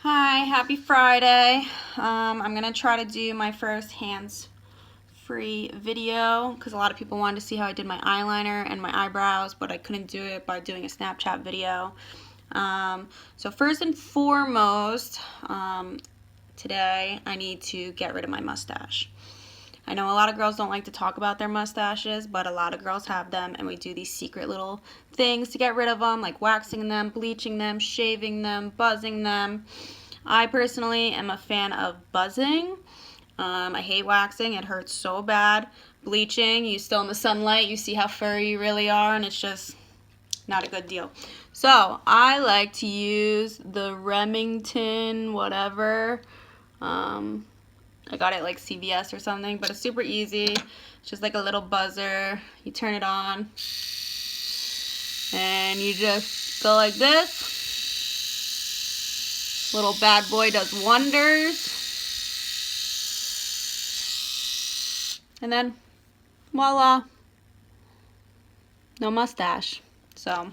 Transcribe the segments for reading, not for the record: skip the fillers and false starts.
Hi, happy Friday. I'm gonna try to do my first hands-free video because a lot of people wanted to see how I did my eyeliner and my eyebrows, but I couldn't do it by doing a Snapchat video. So first and foremost, today I need to get rid of my mustache. I know a lot of girls don't like to talk about their mustaches, but a lot of girls have them, and we do these secret little things to get rid of them, like waxing them, bleaching them, shaving them, buzzing them. I personally am a fan of buzzing. I hate waxing. It hurts so bad. Bleaching, you still in the sunlight, you see how furry you really are, and it's just not a good deal. So I like to use the Remington whatever. I got it like CVS or something, but it's super easy. It's just like a little buzzer. You turn it on, and you just go like this. Little bad boy does wonders. And then, voila, no mustache. So,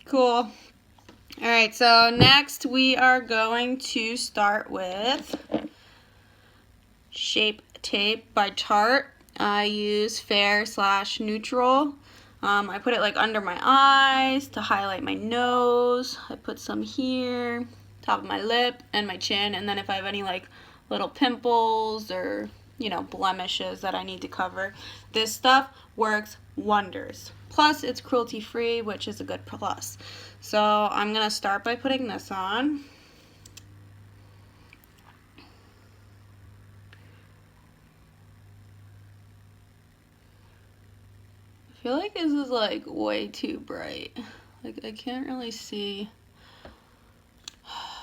cool. Alright, so next we are going to start with Shape Tape by Tarte. I use fair/neutral. I put it like under my eyes to highlight my nose. I put some here, top of my lip and my chin, and then if I have any like little pimples or blemishes that I need to cover, this stuff works wonders. Plus it's cruelty free, which is a good plus. So I'm gonna start by putting this on. I feel like this is like way too bright. Like I can't really see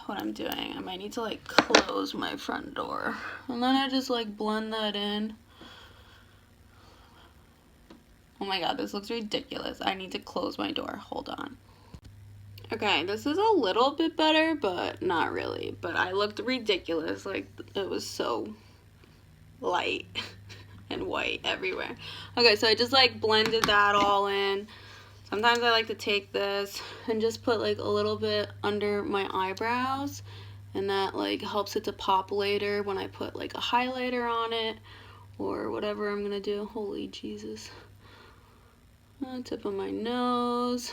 what I'm doing. I might need to like close my front door. And then I just like blend that in. Oh my god, this looks ridiculous. I need to close my door. Hold on. Okay, this is a little bit better, but not really. But I looked ridiculous. Like it was so light and white everywhere. Okay, so I just like blended that all in. Sometimes I like to take this and just put like a little bit under my eyebrows, and that like helps it to pop later when I put like a highlighter on it or whatever I'm gonna do. Holy Jesus. Tip of my nose.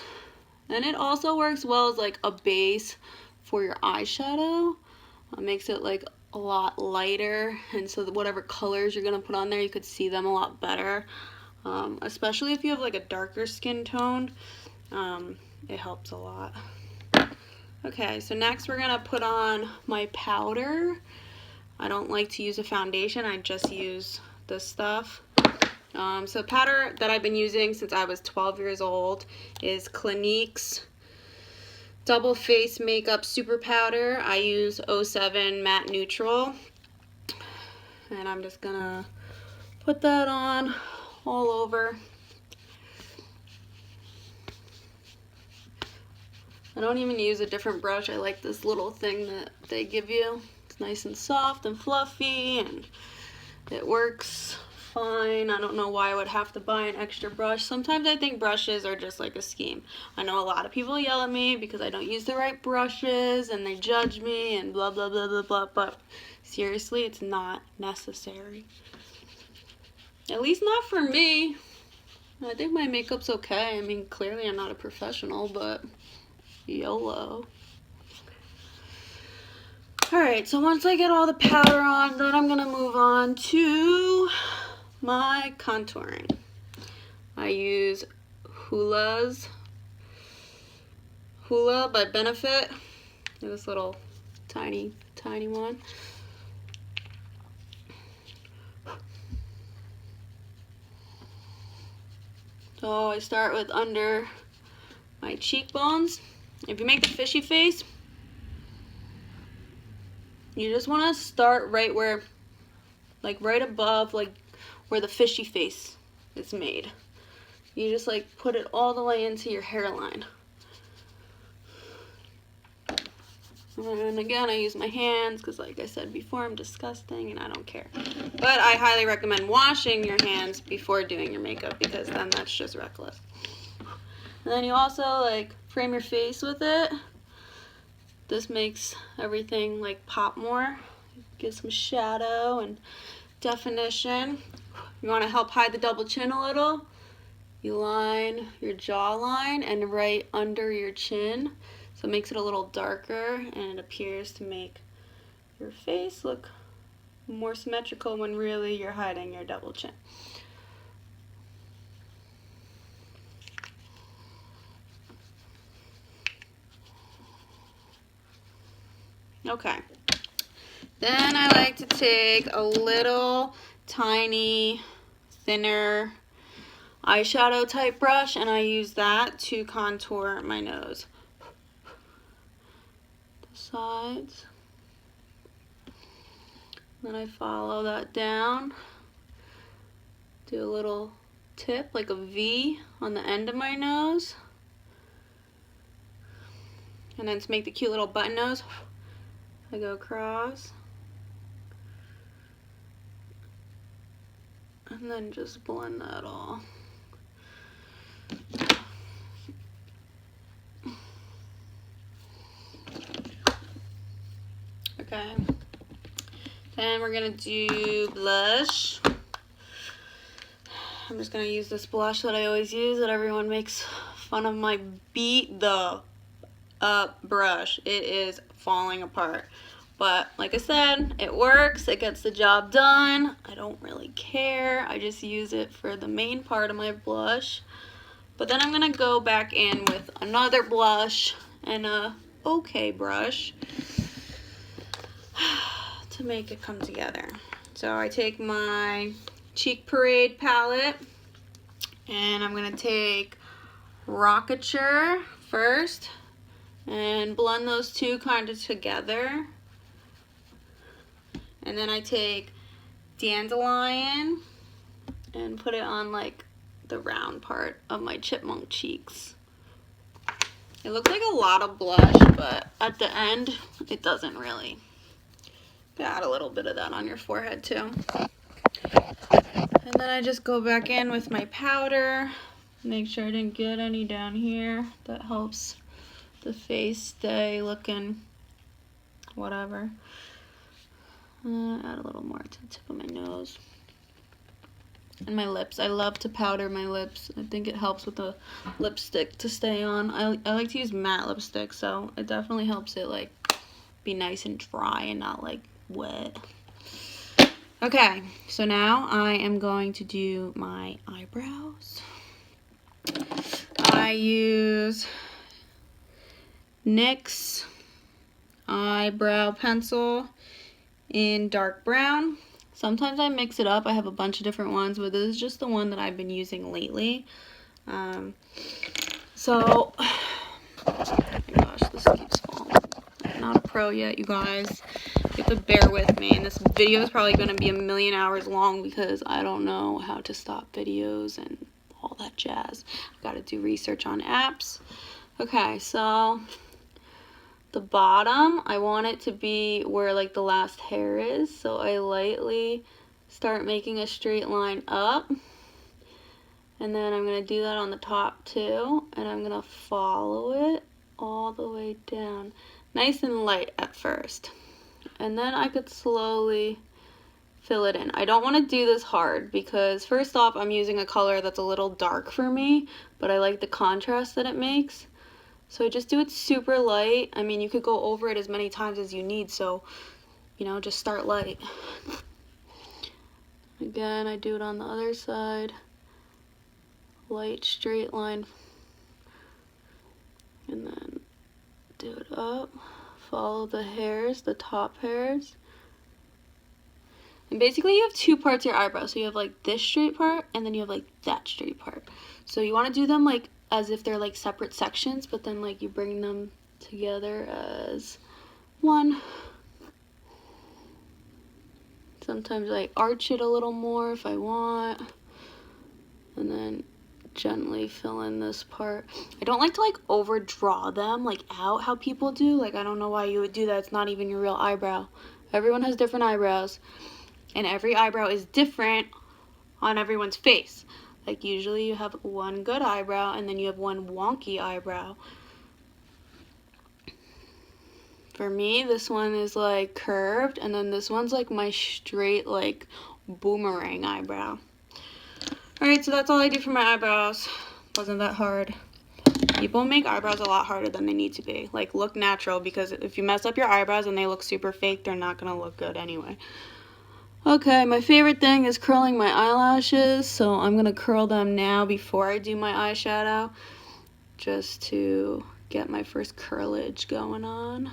And it also works well as like a base for your eyeshadow. It makes it like a lot lighter, and so whatever colors you're gonna put on there, you could see them a lot better. Especially if you have like a darker skin tone, it helps a lot. Okay, so next we're gonna put on my powder. I don't like to use a foundation, I just use this stuff. So powder that I've been using since I was 12 years old is Clinique's Double Face Makeup Super Powder. I use 07 Matte Neutral. And I'm just gonna put that on all over. I don't even use a different brush. I like this little thing that they give you. It's nice and soft and fluffy, and it works fine. I don't know why I would have to buy an extra brush. Sometimes I think brushes are just like a scheme. I know a lot of people yell at me because I don't use the right brushes and they judge me and blah blah blah blah blah, but seriously, it's not necessary. At least not for me. I think my makeup's okay. I mean, clearly I'm not a professional, but YOLO. Alright, so once I get all the powder on, then I'm gonna move on to my contouring. I use Hoola by Benefit. This little tiny one. So I start with under my cheekbones. If you make the fishy face, you just want to start right where, like right above, like where the fishy face is made. You just like put it all the way into your hairline. And again, I use my hands because like I said before, I'm disgusting and I don't care. But I highly recommend washing your hands before doing your makeup because then that's just reckless. And then you also like frame your face with it. This makes everything like pop more. Give some shadow and definition. You want to help hide the double chin a little? You line your jawline and right under your chin. So it makes it a little darker and it appears to make your face look more symmetrical when really you're hiding your double chin. Okay. Then I like to take a little tiny, thinner eyeshadow type brush and I use that to contour my nose. The sides. Then I follow that down. Do a little tip, like a V on the end of my nose. And then to make the cute little button nose, I go across. And then just blend that all. Okay. Then we're gonna do blush. I'm just gonna use this blush that I always use that everyone makes fun of my beat the up brush. It is falling apart. But like I said, it works, it gets the job done. I don't really care. I just use it for the main part of my blush. But then I'm gonna go back in with another blush and a okay brush to make it come together. So I take my Cheek Parade palette and I'm gonna take Rockature first and blend those two kind of together. And then I take Dandelion and put it on like the round part of my chipmunk cheeks. It looks like a lot of blush, but at the end, it doesn't really. Add a little bit of that on your forehead too. And then I just go back in with my powder. Make sure I didn't get any down here. That helps the face stay looking whatever. Add a little more to the tip of my nose. And my lips. I love to powder my lips. I think it helps with the lipstick to stay on. I like to use matte lipstick, so it definitely helps it like be nice and dry and not like wet. Okay, so now I am going to do my eyebrows. I use NYX eyebrow pencil in dark brown. Sometimes I mix it up. I have a bunch of different ones, but this is just the one that I've been using lately. So, oh my gosh, this keeps falling. I'm not a pro yet, you guys. You have to bear with me. And this video is probably going to be 1,000,000 hours long because I don't know how to stop videos and all that jazz. I've got to do research on apps. Okay, so the bottom, I want it to be where like the last hair is, so I lightly start making a straight line up, and then I'm going to do that on the top too, and I'm going to follow it all the way down, nice and light at first, and then I could slowly fill it in. I don't want to do this hard because first off, I'm using a color that's a little dark for me, but I like the contrast that it makes. So I just do it super light. I mean, you could go over it as many times as you need, so, you know, just start light. Again, I do it on the other side. Light, straight line. And then do it up. Follow the hairs, the top hairs. And basically you have two parts of your eyebrow. So you have like this straight part, and then you have like that straight part. So you want to do them like as if they're like separate sections, but then like you bring them together as one. Sometimes I arch it a little more if I want, and then gently fill in this part. I don't like to like overdraw them like out how people do. Like I don't know why you would do that. It's not even your real eyebrow. Everyone has different eyebrows, and every eyebrow is different on everyone's face. Like usually you have one good eyebrow and then you have one wonky eyebrow. For me, this one is like curved, and then this one's like my straight like boomerang eyebrow. Alright, so that's all I do for my eyebrows. Wasn't that hard. People make eyebrows a lot harder than they need to be. Like, look natural, because if you mess up your eyebrows and they look super fake, they're not gonna look good anyway. Okay, my favorite thing is curling my eyelashes, so I'm gonna curl them now before I do my eyeshadow, just to get my first curlage going on.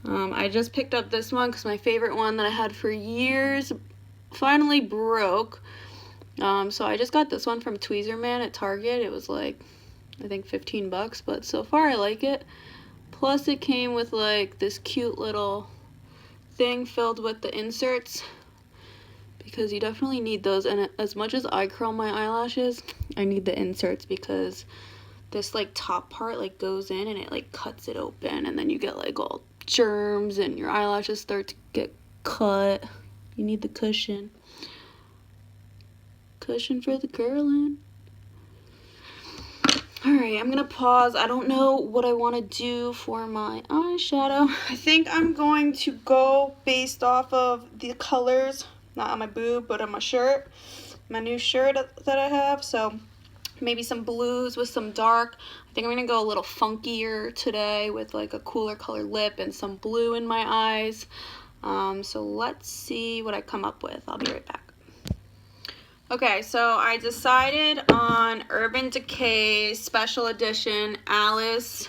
I just picked up this one because my favorite one that I had for years finally broke. So I just got this one from Tweezerman at Target. It was like, I think 15 bucks, but so far I like it. Plus it came with like this cute little thing filled with the inserts, because you definitely need those. And as much as I curl my eyelashes, I need the inserts, because this like top part like goes in and it like cuts it open, and then you get like all germs and your eyelashes start to get cut. You need the cushion for the curling. Alright, I'm gonna pause. I don't know what I want to do for my eyeshadow. I think I'm going to go based off of the colors, not on my boob, but on my shirt, my new shirt that I have. So maybe some blues with some dark. I think I'm gonna go a little funkier today with like a cooler color lip and some blue in my eyes. So let's see what I come up with. I'll be right back. Okay, so I decided on Urban Decay's special edition Alice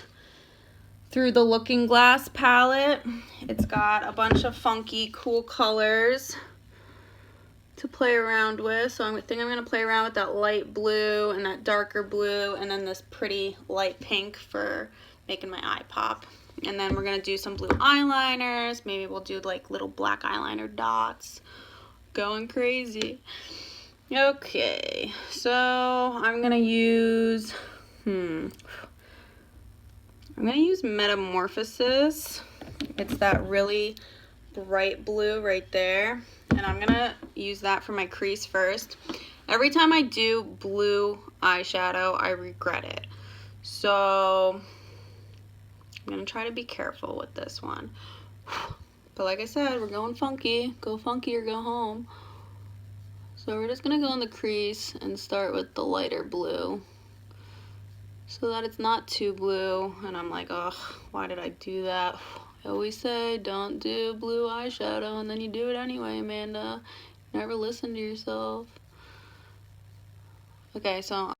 Through the Looking Glass palette. It's got a bunch of funky, cool colors to play around with. So I think I'm going to play around with that light blue and that darker blue, and then this pretty light pink for making my eye pop. And then we're going to do some blue eyeliners. Maybe we'll do like little black eyeliner dots. Going crazy. Okay, so I'm gonna use Metamorphosis. It's that really bright blue right there, and I'm gonna use that for my crease first. Every time I do blue eyeshadow, I regret it, so I'm gonna try to be careful with this one. But like I said, we're going funky. Go funky or go home. So we're just gonna go in the crease and start with the lighter blue, so that it's not too blue. And I'm like, ugh, why did I do that? I always say don't do blue eyeshadow, and then you do it anyway, Amanda. Never listen to yourself. Okay, so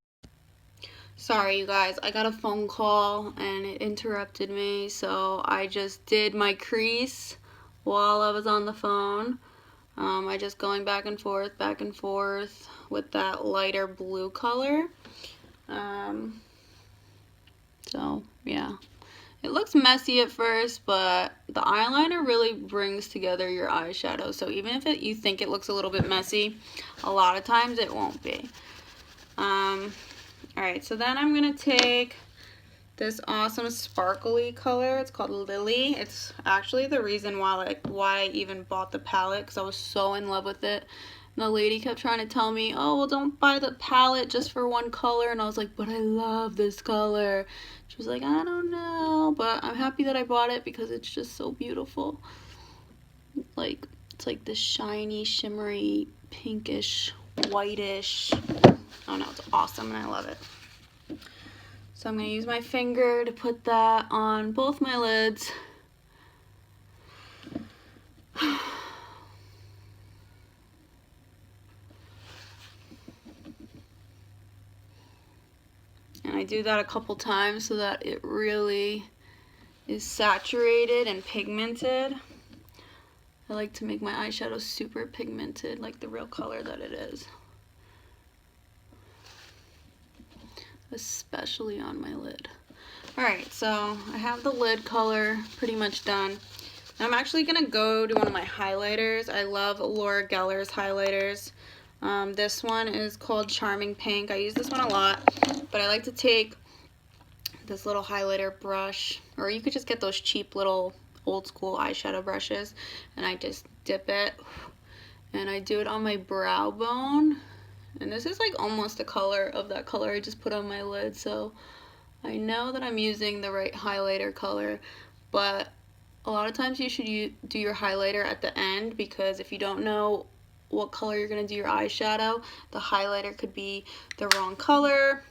sorry you guys, I got a phone call and it interrupted me, so I just did my crease while I was on the phone. I just going back and forth with that lighter blue color. So yeah, it looks messy at first, but the eyeliner really brings together your eyeshadow. So even if you think it looks a little bit messy, a lot of times it won't be. Alright, so then I'm gonna take this awesome sparkly color. It's called Lily. It's actually the reason why I even bought the palette, because I was so in love with it. And the lady kept trying to tell me, oh, well, don't buy the palette just for one color. And I was like, but I love this color. She was like, I don't know, but I'm happy that I bought it because it's just so beautiful. Like, it's like this shiny, shimmery, pinkish, whitish. Oh no, it's awesome and I love it. So I'm going to use my finger to put that on both my lids. And I do that a couple times so that it really is saturated and pigmented. I like to make my eyeshadow super pigmented, like the real color that it is. Especially on my lid. Alright, so I have the lid color pretty much done. I'm actually going to go to one of my highlighters. I love Laura Geller's highlighters. This one is called Charming Pink. I use this one a lot, but I like to take this little highlighter brush, or you could just get those cheap little old school eyeshadow brushes, and I just dip it, and I do it on my brow bone. And this is like almost the color of that color I just put on my lid, so I know that I'm using the right highlighter color. but a lot of times you should do your highlighter at the end, because if you don't know what color you're going to do your eyeshadow, the highlighter could be the wrong color,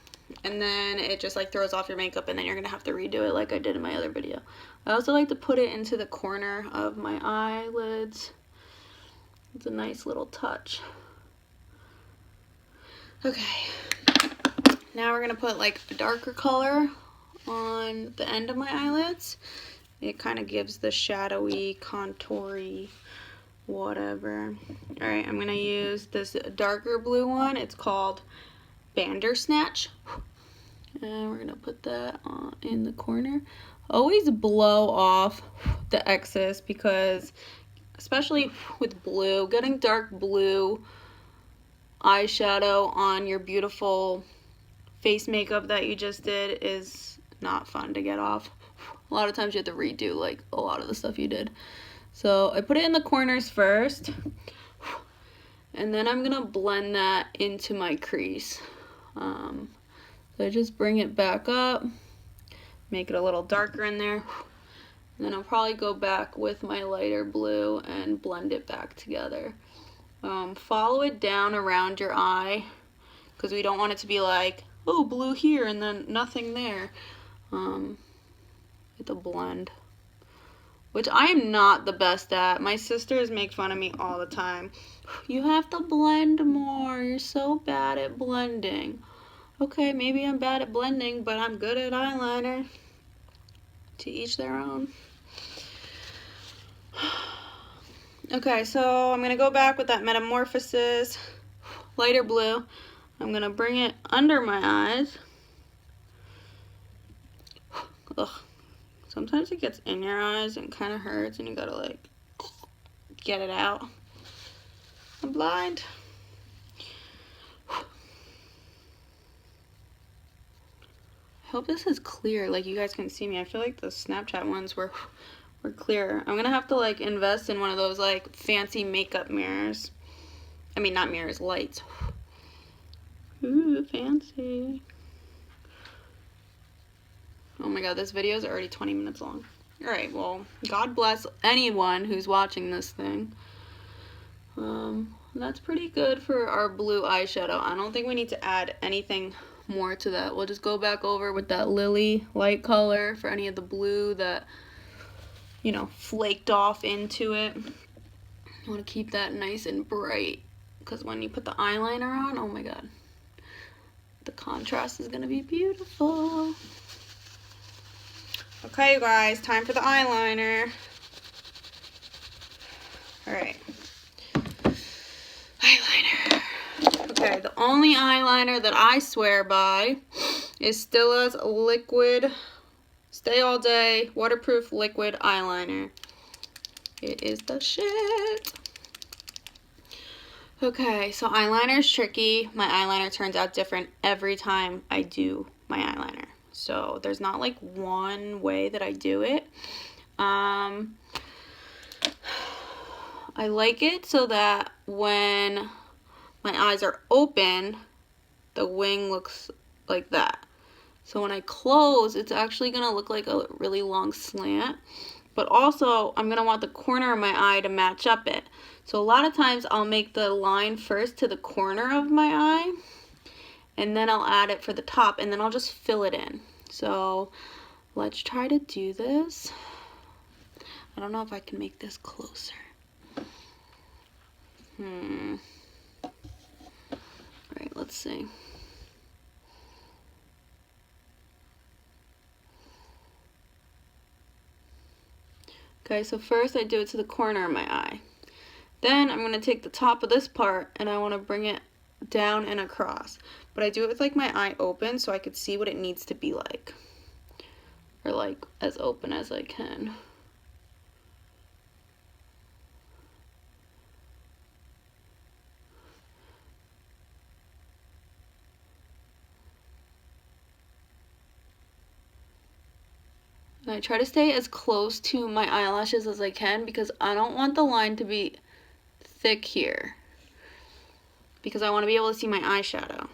and then it just like throws off your makeup, and then you're going to have to redo it like I did in my other video. I also like to put it into the corner of my eyelids. It's a nice little touch. Okay, now we're going to put like a darker color on the end of my eyelids. It kind of gives the shadowy, contoury, whatever. Alright, I'm going to use this darker blue one. It's called Bandersnatch. And we're going to put that in the corner. Always blow off the excess, because especially with blue, getting dark blue eyeshadow on your beautiful face makeup that you just did is not fun to get off. A lot of times you have to redo like a lot of the stuff you did. So I put it in the corners first, and then I'm gonna blend that into my crease. So I just bring it back up, make it a little darker in there, and then I'll probably go back with my lighter blue and blend it back together. Follow it down around your eye, because we don't want it to be like, oh, blue here and then nothing there. With a blend, which I am not the best at. My sisters make fun of me all the time. You have to blend more. You're so bad at blending. Okay, maybe I'm bad at blending, but I'm good at eyeliner. To each their own. Okay, so I'm going to go back with that Metamorphosis lighter blue. I'm going to bring it under my eyes. Ugh. Sometimes it gets in your eyes and kind of hurts, and you gotta like get it out. I'm blind. I hope this is clear, like you guys can see me. I feel like the Snapchat ones were clearer. I'm gonna have to like invest in one of those like fancy makeup mirrors. I mean, not mirrors, lights. Ooh, fancy. Oh my god, this video is already 20 minutes long. Alright, well, God bless anyone who's watching this thing. That's pretty good for our blue eyeshadow. I don't think we need to add anything more to that. We'll just go back over with that Lily light color for any of the blue that, you know, flaked off into it. You want to keep that nice and bright, because when you put the eyeliner on, oh my god, the contrast is going to be beautiful. Okay, you guys, time for the eyeliner. Alright. Eyeliner. Okay, the only eyeliner that I swear by is Stilla's Liquid Stay All Day Waterproof Liquid Eyeliner. It is the shit. Okay, so eyeliner is tricky. My eyeliner turns out different every time I do my eyeliner. So there's not like one way that I do it. I like it so that when my eyes are open, the wing looks like that. So when I close, it's actually going to look like a really long slant. But also, I'm going to want the corner of my eye to match up it. So a lot of times, I'll make the line first to the corner of my eye, and then I'll add it for the top, and then I'll just fill it in. So let's try to do this. I don't know if I can make this closer. Alright, let's see. Okay, so first I do it to the corner of my eye. Then I'm going to take the top of this part and I want to bring it down and across. But I do it with like my eye open so I could see what it needs to be like. Or like as open as I can. And I try to stay as close to my eyelashes as I can because I don't want the line to be thick here. Because I want to be able to see my eyeshadow.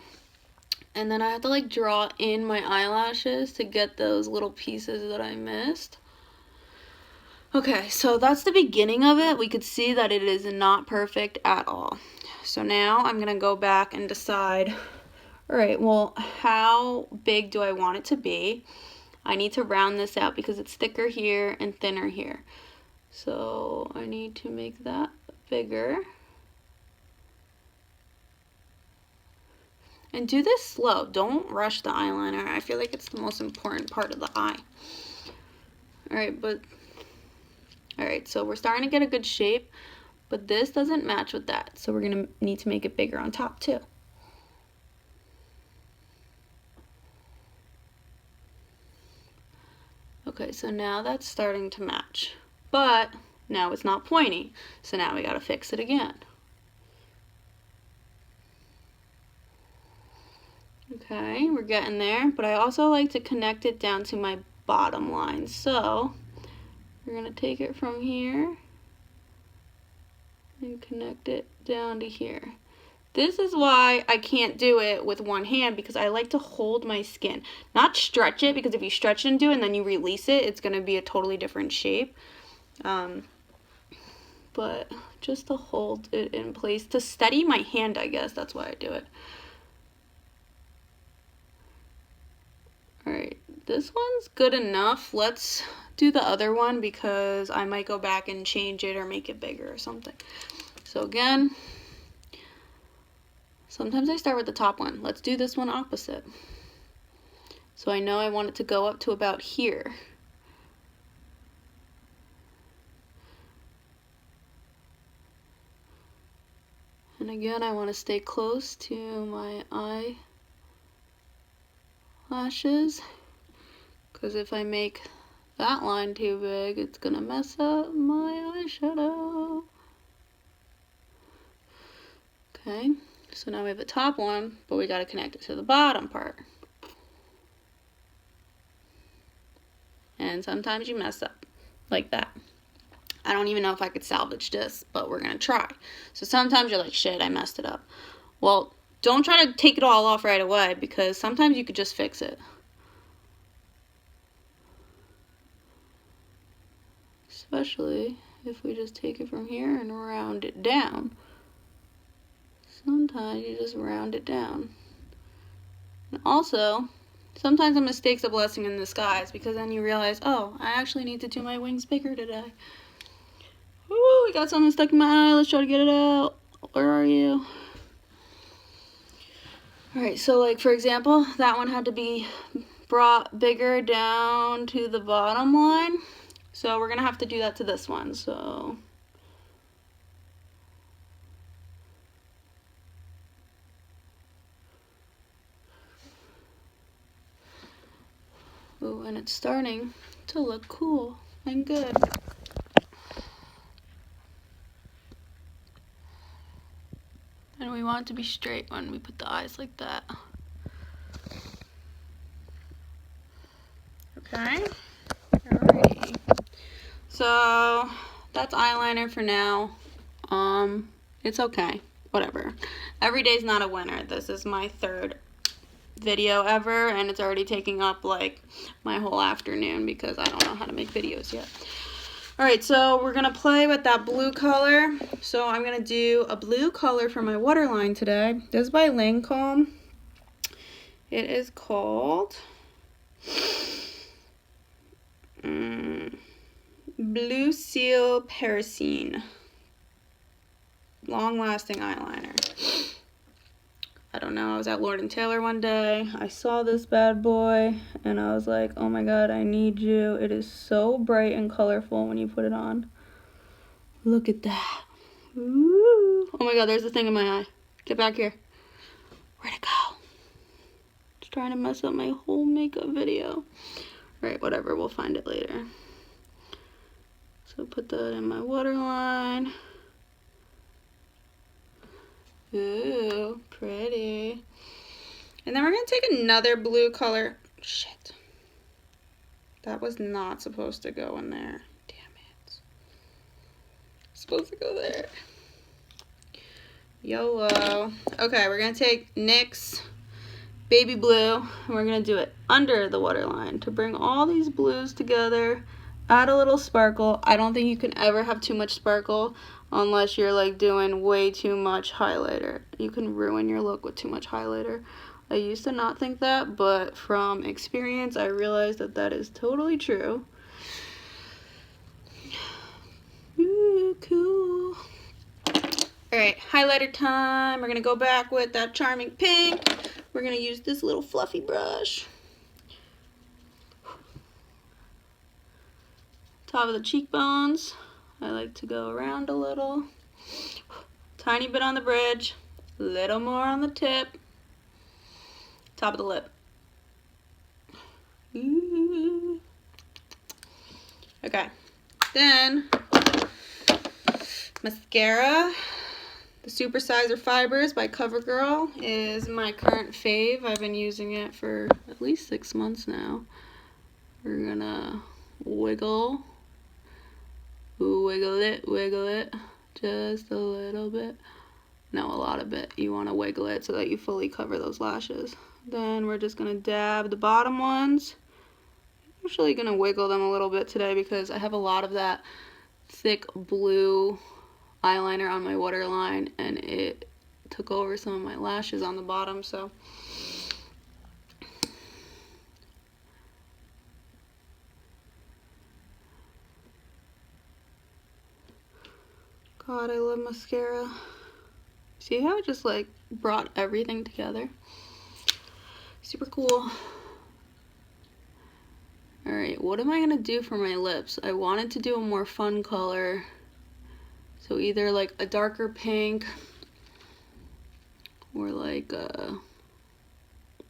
And then I have to like draw in my eyelashes to get those little pieces that I missed. Okay, so that's the beginning of it. We could see that it is not perfect at all. So now I'm gonna go back and decide, all right, well, how big do I want it to be? I need to round this out because it's thicker here and thinner here. So I need to make that bigger. And do this slow. Don't rush the eyeliner. I feel like it's the most important part of the eye. Alright, so we're starting to get a good shape, but this doesn't match with that. So we're going to need to make it bigger on top too. Okay, so now that's starting to match. But now it's not pointy. So now we got to fix it again. Okay, we're getting there, but I also like to connect it down to my bottom line. So we're going to take it from here and connect it down to here. This is why I can't do it with one hand, because I like to hold my skin, not stretch it, because if you stretch it and do it and then you release it, it's going to be a totally different shape. But just to hold it in place, to steady my hand, I guess, that's why I do it. Alright, this one's good enough. Let's do the other one because I might go back and change it or make it bigger or something. So again, sometimes I start with the top one. Let's do this one opposite. So I know I want it to go up to about here. And again, I want to stay close to my eyelashes, because if I make that line too big, it's gonna mess up my eyeshadow. Okay, so now we have the top one, but we gotta connect it to the bottom part. And sometimes you mess up like that. I don't even know if I could salvage this, but we're gonna try. So sometimes you're like, shit, I messed it up. Well, don't try to take it all off right away, because sometimes you could just fix it. Especially if we just take it from here and round it down. Sometimes you just round it down. And also, sometimes a mistake's a blessing in disguise, because then you realize, oh, I actually need to do my wings bigger today. Ooh, we got something stuck in my eye. Let's try to get it out. Where are you? Alright, so like for example, that one had to be brought bigger down to the bottom line. So we're going to have to do that to this one. So ooh, and it's starting to look cool and good. And we want it to be straight when we put the eyes like that. Okay. Alrighty. So that's eyeliner for now. It's okay. Whatever. Every day's not a winner. This is my third video ever, and it's already taking up like my whole afternoon because I don't know how to make videos yet. Alright, so we're going to play with that blue color. So I'm going to do a blue color for my waterline today. This is by Lancome. It is called Blue Seal Parisienne. Long-lasting eyeliner. I don't know, I was at Lord & Taylor one day, I saw this bad boy, and I was like, oh my god, I need you. It is so bright and colorful when you put it on. Look at that. Ooh. Oh my god, there's a thing in my eye. Get back here. Where'd it go? It's trying to mess up my whole makeup video. Alright, whatever, we'll find it later. So put that in my waterline. Ooh, pretty. And then we're going to take another blue color. Shit. That was not supposed to go in there. Damn it. It's supposed to go there. YOLO. Okay, we're going to take NYX Baby Blue, and we're going to do it under the waterline to bring all these blues together add a little sparkle. I don't think you can ever have too much sparkle unless you're like doing way too much highlighter. You can ruin your look with too much highlighter. I used to not think that, but from experience I realized that that is totally true. Ooh, cool. Alright, highlighter time. We're gonna go back with that charming pink. We're gonna use this little fluffy brush. Top of the cheekbones. I like to go around a little. Tiny bit on the bridge. Little more on the tip. Top of the lip. Ooh. Okay. Then, mascara. The Super Sizer Fibers by CoverGirl is my current fave. I've been using it for at least 6 months now. We're gonna wiggle it, just a little bit. No, a lot of it. You want to wiggle it so that you fully cover those lashes. Then we're just gonna dab the bottom ones. I'm actually gonna wiggle them a little bit today because I have a lot of that thick blue eyeliner on my waterline and it took over some of my lashes on the bottom, so God, I love mascara. See how it just like brought everything together? Super cool. Alright, what am I gonna do for my lips? I wanted to do a more fun color. So either like a darker pink or like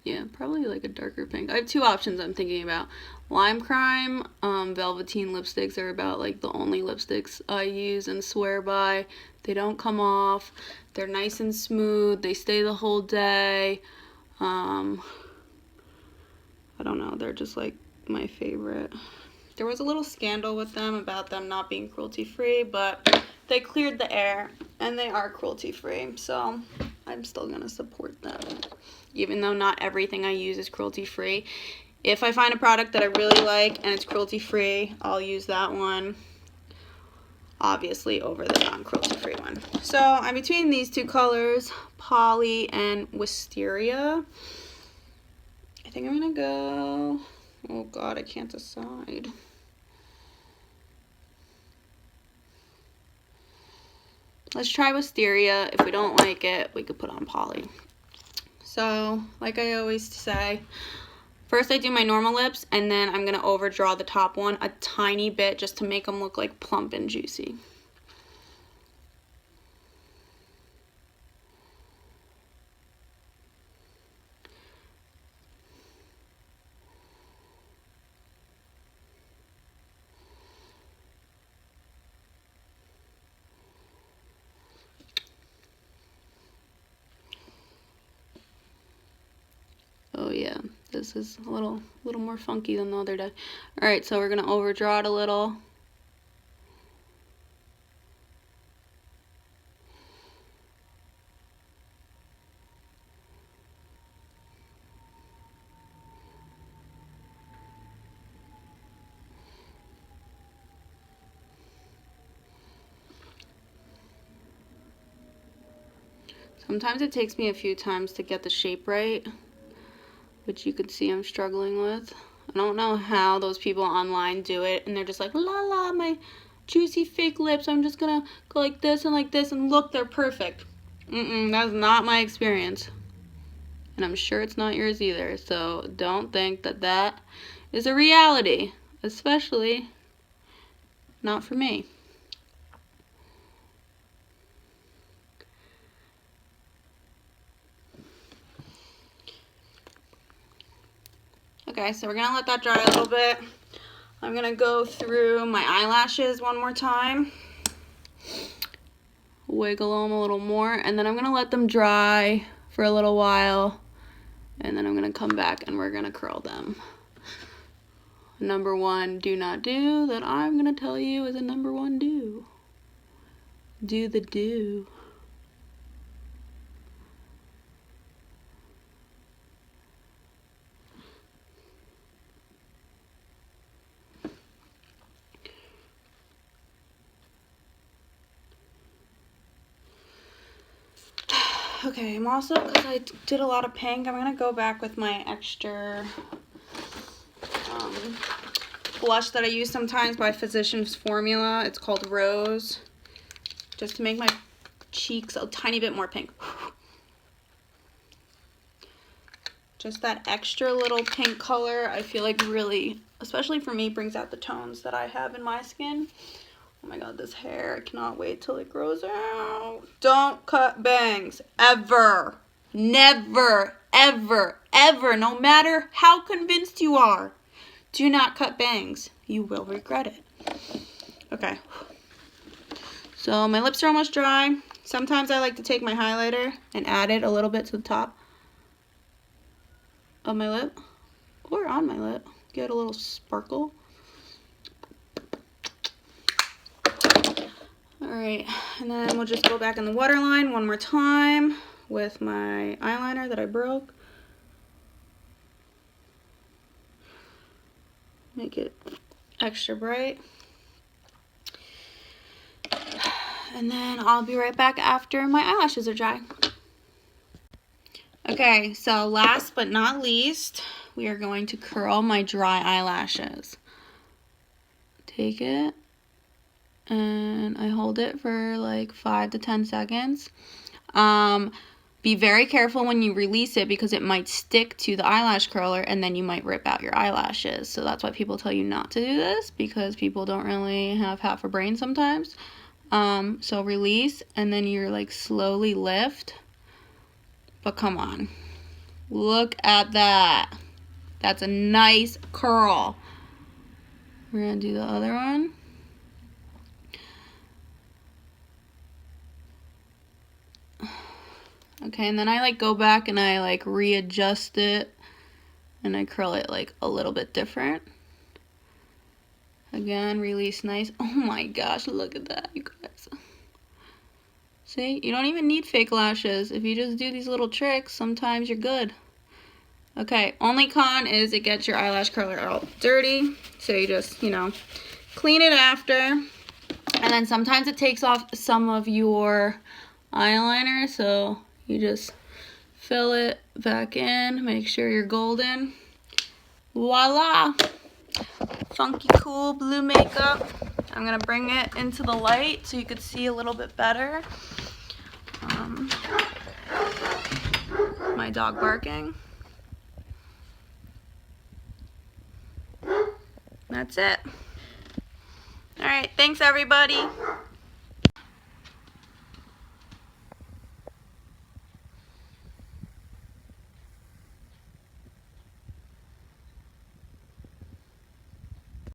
yeah, probably like a darker pink. I have 2 options I'm thinking about. Lime Crime, Velveteen lipsticks are about like the only lipsticks I use and swear by. They don't come off. They're nice and smooth. They stay the whole day. I don't know. They're just like my favorite. There was a little scandal with them about them not being cruelty-free, but they cleared the air and they are cruelty-free, so I'm still gonna support them, even though not everything I use is cruelty-free. If I find a product that I really like and it's cruelty-free, I'll use that one, obviously, over the non-cruelty-free one. So I'm between these 2 colors, Poly and Wisteria. I think I'm gonna go, oh God, I can't decide. Let's try Wisteria. If we don't like it, we could put on Poly. So, like I always say, first I do my normal lips, and then I'm going to overdraw the top one a tiny bit just to make them look like plump and juicy. Oh yeah, this is a little more funky than the other day. Alright, so we're going to overdraw it a little. Sometimes it takes me a few times to get the shape right, which you can see I'm struggling with. I don't know how those people online do it, and they're just like, la la, my juicy fake lips, I'm just gonna go like this, and look, they're perfect. That's not my experience. And I'm sure it's not yours either, so don't think that that is a reality, especially not for me. Okay, so we're gonna let that dry a little bit. I'm gonna go through my eyelashes one more time. Wiggle them a little more, and then I'm gonna let them dry for a little while, and then I'm gonna come back and we're gonna curl them. Number 1 do not do that I'm gonna tell you is a number 1 do. Do the do. Okay, I'm also, because I did a lot of pink, I'm going to go back with my extra blush that I use sometimes by Physicians Formula. It's called Rose, just to make my cheeks a tiny bit more pink. Just that extra little pink color, I feel like really, especially for me, brings out the tones that I have in my skin. Oh my god, this hair, I cannot wait till it grows out. Don't cut bangs, ever. Never, ever, ever, no matter how convinced you are. Do not cut bangs. You will regret it. Okay. So my lips are almost dry. Sometimes I like to take my highlighter and add it a little bit to the top of my lip or on my lip. Get a little sparkle. Alright, and then we'll just go back in the waterline one more time with my eyeliner that I broke. Make it extra bright. And then I'll be right back after my eyelashes are dry. Okay, so last but not least, we are going to curl my dry eyelashes. Take it, and I hold it for like 5 to 10 seconds. Be very careful when you release it because it might stick to the eyelash curler and then you might rip out your eyelashes. So that's why people tell you not to do this, because people don't really have half a brain sometimes. So release, and then you're like slowly lift. But come on, look at that. That's a nice curl. We're gonna do the other one. Okay, and then I like go back and I like readjust it and I curl it like a little bit different. Again, release nice. Oh my gosh, look at that, you guys. See, you don't even need fake lashes. If you just do these little tricks, sometimes you're good. Okay, only con is it gets your eyelash curler all dirty. So you just, you know, clean it after. And then sometimes it takes off some of your eyeliner. So you just fill it back in. Make sure you're golden. Voila! Funky cool blue makeup. I'm going to bring it into the light so you could see a little bit better. My dog barking. That's it. Alright, thanks everybody.